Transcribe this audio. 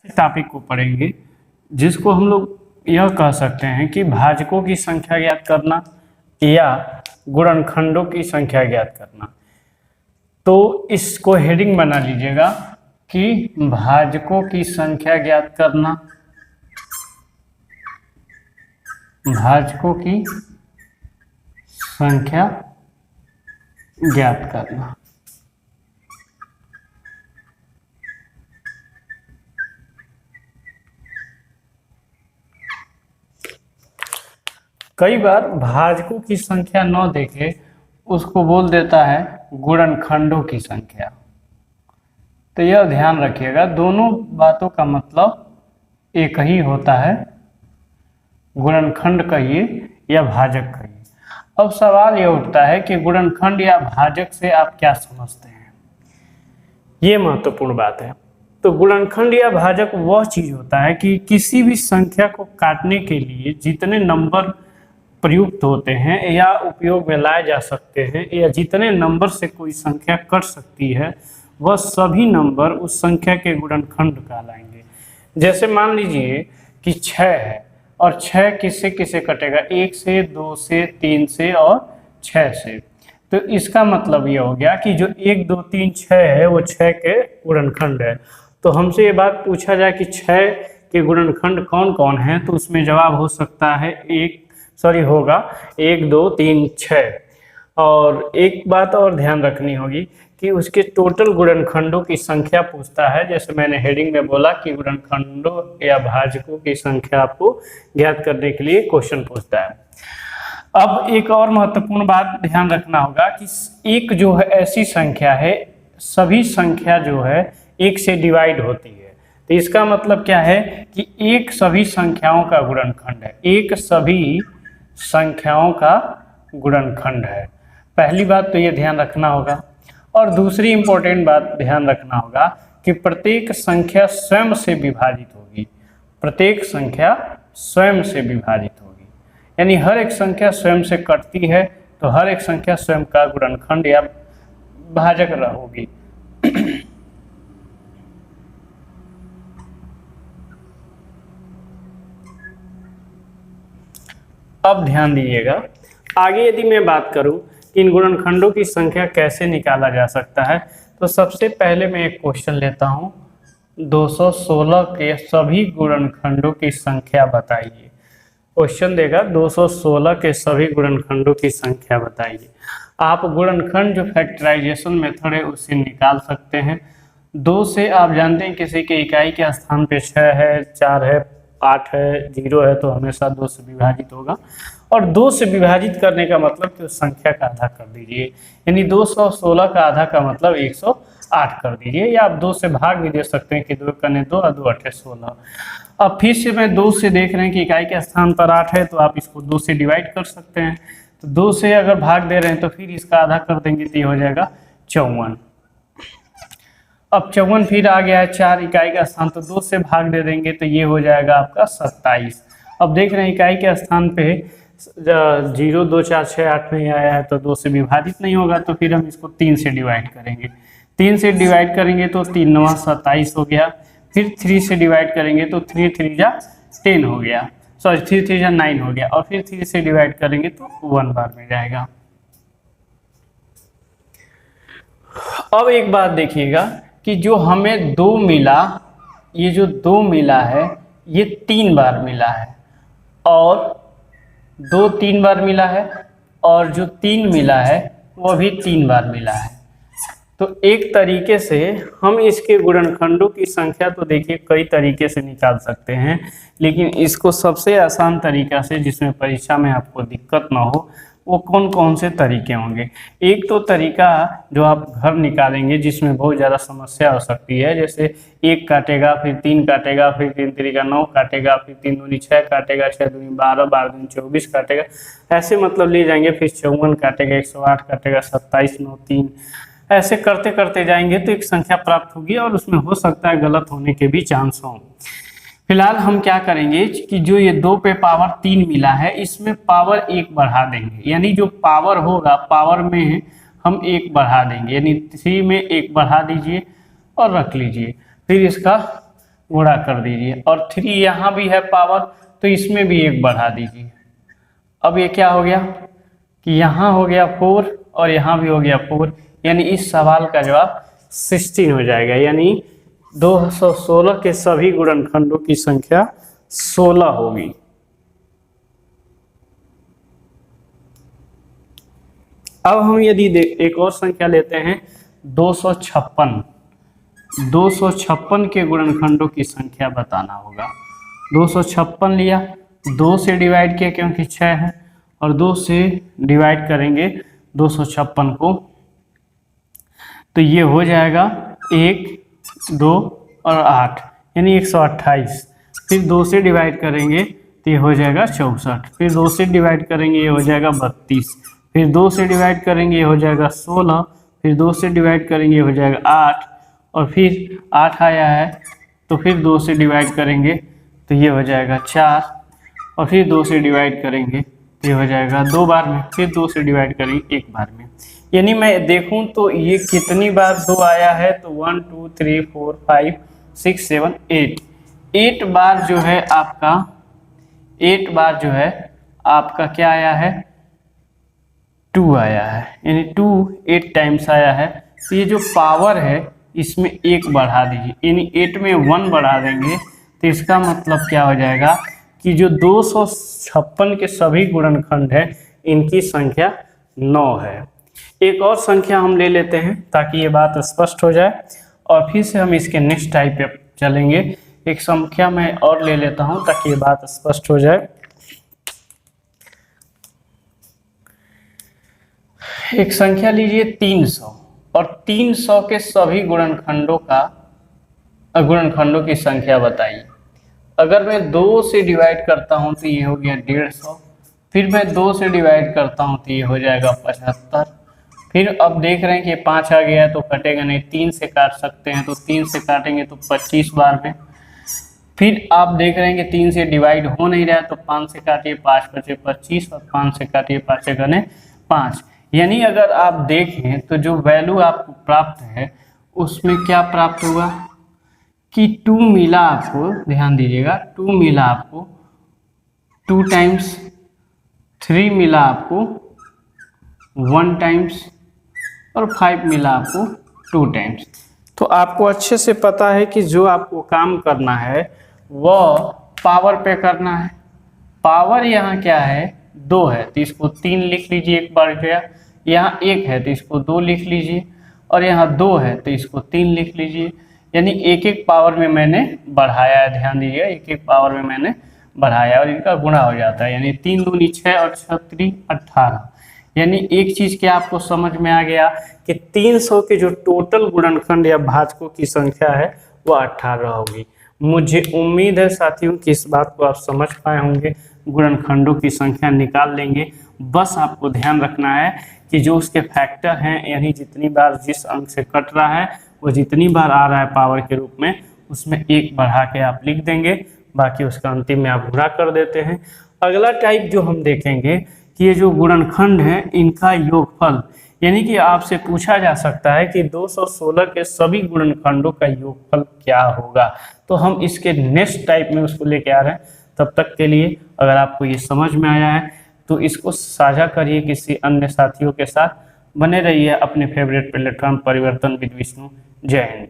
Topic को पढ़ेंगे जिसको हम लोग यह कह सकते हैं कि भाजकों की संख्या ज्ञात करना या गुणनखंडों की संख्या ज्ञात करना। तो इसको हेडिंग बना लीजिएगा कि भाजकों की संख्या ज्ञात करना, भाजकों की संख्या ज्ञात करना। कई बार भाजकों की संख्या न देखे उसको बोल देता है गुणनखंडों की संख्या। तो यह ध्यान रखिएगा, दोनों बातों का मतलब एक ही होता है, गुणनखंड कहिए या भाजक कहिए। अब सवाल यह उठता है कि गुणनखंड या भाजक से आप क्या समझते हैं, ये महत्वपूर्ण बात है। तो गुणनखंड या भाजक वह चीज होता है कि किसी भी संख्या को काटने के लिए जितने नंबर प्रयुक्त होते हैं या उपयोग में लाए जा सकते हैं या जितने नंबर से कोई संख्या कट सकती है वह सभी नंबर उस संख्या के गुणनखंड कहलाएंगे। जैसे मान लीजिए कि 6 है और 6 किससे किससे कटेगा, 1 से, 2 से, 3 से और 6 से। तो इसका मतलब ये हो गया कि जो 1, 2, 3, 6 है वो 6 के गुणनखंड है। तो हमसे ये बात पूछा जाए कि 6 के गुणनखंड कौन कौन है, तो उसमें जवाब हो सकता है होगा 1, 2, 3, 6। और एक बात और ध्यान रखनी होगी कि उसके टोटल गुणनखंडों की संख्या पूछता है। जैसे मैंने हेडिंग में बोला कि गुणनखंडों या भाजकों की संख्या आपको ज्ञात करने के लिए क्वेश्चन पूछता है। अब एक और महत्वपूर्ण बात ध्यान रखना होगा कि एक जो है ऐसी संख्या है, सभी संख्या जो है 1 से डिवाइड होती है। तो इसका मतलब क्या है कि एक सभी संख्याओं का गुणनखंड है, एक सभी संख्याओं का गुणनखंड है। पहली बात तो ये ध्यान रखना होगा। और दूसरी इंपॉर्टेंट बात ध्यान रखना होगा कि प्रत्येक संख्या स्वयं से विभाजित होगी, प्रत्येक संख्या स्वयं से विभाजित होगी, यानी हर एक संख्या स्वयं से कटती है तो हर एक संख्या स्वयं का गुणनखंड या भाजक होगी। अब ध्यान दीजिएगा, आगे यदि मैं बात करूं कि इन गुणनखंडों की संख्या कैसे निकाला जा सकता है, तो सबसे पहले मैं एक क्वेश्चन लेता हूं, 216 के सभी गुणनखंडों की संख्या बताइए। क्वेश्चन देगा 216 के सभी गुणनखंडों की संख्या बताइए। आप गुणनखंड जो फैक्टराइजेशन मेथड है उससे निकाल सकते हैं। 2 से आप जानते हैं किसी के इकाई के स्थान पे 6 है, 4 है, 8 है, 0 है, तो हमेशा 2 से विभाजित होगा। और 2 से विभाजित करने का मतलब कि उस संख्या का आधा कर दीजिए, यानी 216 का आधा का मतलब 108 कर दीजिए, या आप 2 से भाग भी दे सकते हैं कि 2 कने 2 और 2 8 16। अब फिर से मैं 2 से देख रहे हैं कि इकाई के स्थान पर 8 है, तो आप इसको 2 से डिवाइड कर सकते हैं। तो 2 से अगर भाग दे रहे हैं तो फिर इसका आधा कर देंगे तो ये हो जाएगा 54। अब 54 फिर आ गया है 4 इकाई का स्थान, तो 2 से भाग दे देंगे तो ये हो जाएगा आपका 27। अब देख रहे हैं इकाई के स्थान पे 0, 2, 4, 6, 8 नहीं आया है, तो 2 से विभाजित नहीं होगा, तो फिर हम इसको 3 से डिवाइड करेंगे। 3 से डिवाइड करेंगे तो 3 9 27 हो गया। फिर 3 से डिवाइड करेंगे तो 3 3 जा 10 हो गया, 3 3 जा 9 हो गया। और फिर 3 से डिवाइड करेंगे तो 1 बार में जाएगा। अब एक बात देखिएगा कि जो हमें 2 मिला, ये जो 2 मिला है ये 3 बार मिला है, और 2 3 बार मिला है, और जो 3 मिला है वो भी 3 बार मिला है। तो एक तरीके से हम इसके गुणनखंडों की संख्या तो देखिए कई तरीके से निकाल सकते हैं, लेकिन इसको सबसे आसान तरीका से जिसमें परीक्षा में आपको दिक्कत ना हो वो कौन कौन से तरीके होंगे। एक तो तरीका जो आप घर निकालेंगे जिसमें बहुत ज़्यादा समस्या हो सकती है, जैसे 1 काटेगा, फिर 3 काटेगा, फिर 3 3 9 काटेगा, फिर 3 दूनी 6 काटेगा, 6 दूनी 12, 12 दूनी 24 काटेगा, ऐसे मतलब ले जाएंगे। फिर 54 काटेगा, 108 काटेगा, 27 9 3, ऐसे करते करते जाएंगे तो एक संख्या प्राप्त होगी, और उसमें हो सकता है गलत होने के भी चांस हों। फिलहाल हम क्या करेंगे कि जो ये 2 पे पावर 3 मिला है इसमें पावर 1 बढ़ा देंगे, यानी जो पावर होगा पावर में हम 1 बढ़ा देंगे, यानी 3 में 1 बढ़ा दीजिए और रख लीजिए। फिर इसका गुणा कर दीजिए, और 3 यहाँ भी है पावर, तो इसमें भी 1 बढ़ा दीजिए। अब ये क्या हो गया कि यहाँ हो गया 4 और यहाँ भी हो गया 4, यानी इस सवाल का जवाब 16 हो जाएगा। यानी 216 के सभी गुणनखंडों की संख्या 16 होगी। अब हम यदि एक और संख्या लेते हैं 256, 256 के गुणनखंडों की संख्या बताना होगा। 256 लिया, 2 से डिवाइड किया क्योंकि 6 है, और 2 से डिवाइड करेंगे 256 को, तो ये हो जाएगा 1, 2 और 8 यानी 128। फिर 2 से डिवाइड करेंगे तो ये हो जाएगा 64, फिर 2 से डिवाइड करेंगे ये हो जाएगा 32, फिर 2 से डिवाइड करेंगे ये हो जाएगा 16, फिर 2 से डिवाइड करेंगे ये हो जाएगा 8, और फिर 8 आया है तो फिर 2 से डिवाइड करेंगे तो ये हो जाएगा 4, और फिर 2 से डिवाइड करेंगे तो ये हो जाएगा 2 बार में, फिर 2 से डिवाइड करेंगे 1 बार में। यानी मैं देखूं तो ये कितनी बार 2 आया है, तो 1 2 3 4 5 6 7 8, 8 बार जो है आपका, 8 बार जो है आपका क्या आया है, 2 आया है, यानी 2 8 टाइम्स आया है। तो ये जो पावर है इसमें 1 बढ़ा दीजिए, यानी 8 में 1 बढ़ा देंगे तो इसका मतलब क्या हो जाएगा कि जो 256 के सभी गुणनखंड है इनकी संख्या 9 है। एक और संख्या हम ले लेते हैं ताकि ये बात स्पष्ट हो जाए, और फिर से हम इसके नेक्स्ट टाइप पे चलेंगे। एक संख्या मैं और ले लेता हूं ताकि ये बात स्पष्ट हो जाए। एक संख्या लीजिए 300, और 300 के सभी गुणनखंडों की संख्या बताइए। अगर मैं 2 से डिवाइड करता हूं तो ये हो गया 150, फिर मैं 2 से डिवाइड करता हूं तो ये हो जाएगा 75, फिर अब देख रहे हैं कि 5 आ गया है तो कटेगा नहीं, 3 से काट सकते हैं तो 3 से काटेंगे तो 25 बार में। फिर आप देख रहे हैं कि 3 से डिवाइड हो नहीं रहा है तो 5 से काटिए, 5 बचे 25, और 5 से काटिए, 5 गने 5। यानी अगर आप देखें तो जो वैल्यू आपको प्राप्त है उसमें क्या प्राप्त हुआ कि 2 मिला आपको, ध्यान दीजिएगा, 2 मिला आपको 2 टाइम्स, 3 मिला आपको 1 टाइम्स, और 5 मिला आपको 2 टाइम्स। तो आपको अच्छे से पता है कि जो आपको काम करना है वह पावर पे करना है। पावर यहाँ क्या है, 2 है तो इसको 3 लिख लीजिए, एक बार गया। यहाँ 1 है तो इसको 2 लिख लीजिए, और यहाँ 2 है तो इसको 3 लिख लीजिए। यानी एक एक पावर में मैंने बढ़ाया है, ध्यान दीजिए, एक एक पावर में मैंने बढ़ाया और इनका गुणा हो जाता है। यानी 3 दूनी 6 और 6 3 18। यानी एक चीज क्या आपको समझ में आ गया कि 300 के जो टोटल गुणनखंड या भाजकों की संख्या है वह 18 होगी। मुझे उम्मीद है साथियों कि इस बात को आप समझ पाए होंगे। गुणनखंडों की संख्या निकाल लेंगे, बस आपको ध्यान रखना है कि जो उसके फैक्टर हैं, यानी जितनी बार जिस अंक से कट रहा है वो जितनी बार आ रहा है पावर के रूप में, उसमें 1 बढ़ा के आप लिख देंगे, बाकी उसका अंतिम में आप गुणा कर देते हैं। अगला टाइप जो हम देखेंगे कि ये जो गुणनखंड है इनका योगफल, यानी कि आपसे पूछा जा सकता है कि 216 के सभी गुणनखंडों का योगफल क्या होगा। तो हम इसके नेक्स्ट टाइप में उसको लेके आ रहे हैं। तब तक के लिए अगर आपको ये समझ में आया है तो इसको साझा करिए किसी अन्य साथियों के साथ। बने रहिए अपने फेवरेट प्लेटफॉर्म परिवर्तन विद विष्णु। जय हिंद।